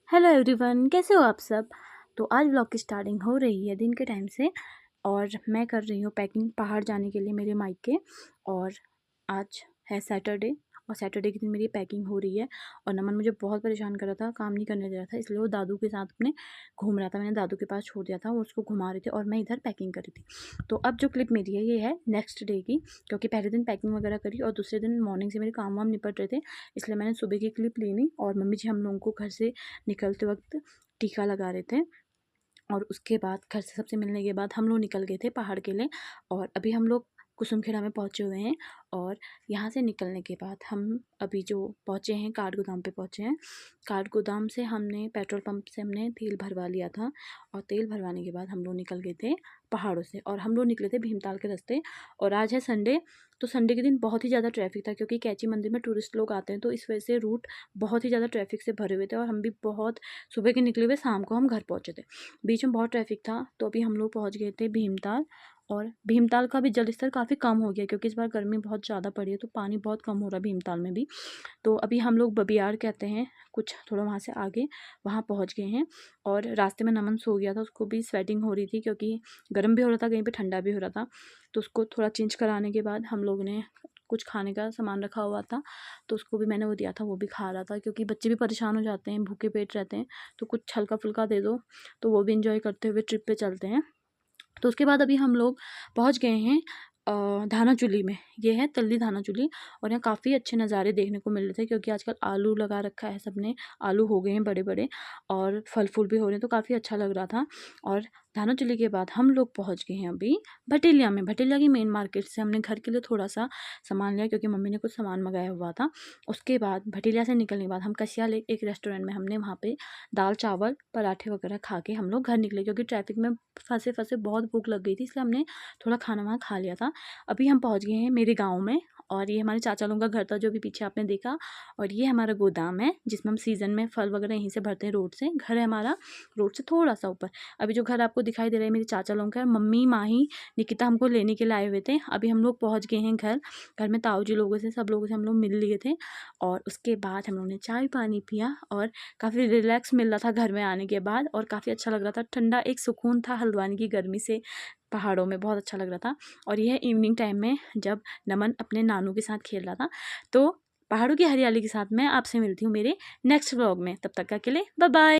Hello everyone, कैसे हो आप सब। तो आज व्लॉग की स्टार्टिंग हो रही है दिन के टाइम से और मैं कर रही हूँ पैकिंग पहाड़ जाने के लिए मेरे मायके। और आज है सैटरडे और सैटरडे के दिन मेरी पैकिंग हो रही है। और नमन मुझे बहुत परेशान कर रहा था, काम नहीं करने दे रहा था, इसलिए वो दादू के साथ अपने घूम रहा था। मैंने दादू के पास छोड़ दिया था, वो उसको घुमा रहे थे और मैं इधर पैकिंग कर रही थी। तो अब जो क्लिप मेरी है ये है नेक्स्ट डे की, क्योंकि पहले दिन पैकिंग वगैरह करी और दूसरे दिन मॉर्निंग से मेरे काम वाम निपट रहे थे, इसलिए मैंने सुबह की क्लिप ली नहीं। और मम्मी जी हम लोगों को घर से निकलते वक्त टीका लगा रहे थे और उसके बाद घर से सबसे मिलने के बाद हम लोग निकल गए थे पहाड़ के लिए। और अभी हम लोग कुसुमखेड़ा में पहुँचे हुए हैं। और यहाँ से निकलने के बाद हम अभी जो पहुँचे हैं काठ गोदाम पे पहुँचे हैं। काठ गोदाम से हमने पेट्रोल पंप से हमने तेल भरवा लिया था और तेल भरवाने के बाद हम लोग निकल गए थे पहाड़ों से। और हम लोग निकले थे भीमताल के रास्ते। और आज है संडे, तो संडे के दिन बहुत ही ज़्यादा ट्रैफिक था, क्योंकि कैची मंदिर में टूरिस्ट लोग आते हैं, तो इस वजह से रूट बहुत ही ज़्यादा ट्रैफिक से भरे हुए थे। और हम भी बहुत सुबह के निकले हुए शाम को हम घर पहुँचे थे, बीच में बहुत ट्रैफिक था। तो अभी हम लोग पहुँच गए थे भीमताल। और भीमताल का भी जल स्तर काफ़ी कम हो गया, क्योंकि इस बार गर्मी बहुत ज़्यादा पड़ी है, तो पानी बहुत कम हो रहा है भीमताल में भी। तो अभी हम लोग बबियार कहते हैं कुछ थोड़ा वहाँ से आगे, वहाँ पहुँच गए हैं। और रास्ते में नमन सो गया था, उसको भी स्वेटिंग हो रही थी, क्योंकि गर्म भी हो रहा था, कहीं पे ठंडा भी हो रहा था। तो उसको थोड़ा चेंज कराने के बाद हम लोग ने कुछ खाने का सामान रखा हुआ था, तो उसको भी मैंने वो दिया था, वो भी खा रहा था, क्योंकि बच्चे भी परेशान हो जाते हैं, भूखे पेट रहते हैं। तो कुछ हल्का फुल्का दे दो तो वो भी इंजॉय करते हुए ट्रिप पे चलते हैं। तो उसके बाद अभी हम लोग पहुंच गए हैं धानाचूली में। ये है तल्ली धानाचूली। और यहाँ काफ़ी अच्छे नज़ारे देखने को मिल रहे थे, क्योंकि आजकल आलू लगा रखा है सबने, आलू हो गए हैं बड़े बड़े और फल फूल भी हो रहे हैं, तो काफ़ी अच्छा लग रहा था। और धानाचूली के बाद हम लोग पहुँच गए हैं अभी भटिलिया में। भटिलिया की मेन मार्केट से हमने घर के लिए थोड़ा सा सामान लिया, क्योंकि मम्मी ने कुछ सामान मंगाया हुआ था। उसके बाद भटिलिया से निकलने के बाद हम कसिया लेक एक रेस्टोरेंट में हमने वहाँ पे दाल चावल पराठे वगैरह खा के हम लोग घर निकले, क्योंकि ट्रैफिक में फंसे फंसे बहुत भूख लग गई थी, इसलिए हमने थोड़ा खाना वहाँ खा लिया था। अभी हम पहुँच गए हैं मेरे गाँव में। और ये हमारे चाचा लोगों का घर था, जो भी पीछे आपने देखा। और ये हमारा गोदाम है, जिसमें हम सीज़न में फल वगैरह यहीं से भरते हैं रोड से। घर है हमारा रोड से थोड़ा सा ऊपर। अभी जो घर आपको दिखाई दे रहा है मेरे चाचा लोगों का है। मम्मी माही निकिता हमको लेने के लिए आए हुए थे। अभी हम लोग पहुँच गए हैं घर। घर में ताऊ जी लोगों से, सब लोगों से हम लोग मिल लिए थे। और उसके बाद हम लोगों ने चाय पानी पिया और काफ़ी रिलैक्स मिल रहा था घर में आने के बाद। और काफ़ी अच्छा लग रहा था, ठंडा एक सुकून था हल्द्वानी की गर्मी से, पहाड़ों में बहुत अच्छा लग रहा था। और यह इवनिंग टाइम में जब नमन अपने नानू के साथ खेल रहा था। तो पहाड़ों की हरियाली के साथ मैं आपसे मिलती हूँ मेरे नेक्स्ट व्लॉग में। तब तक के लिए बाय बाय।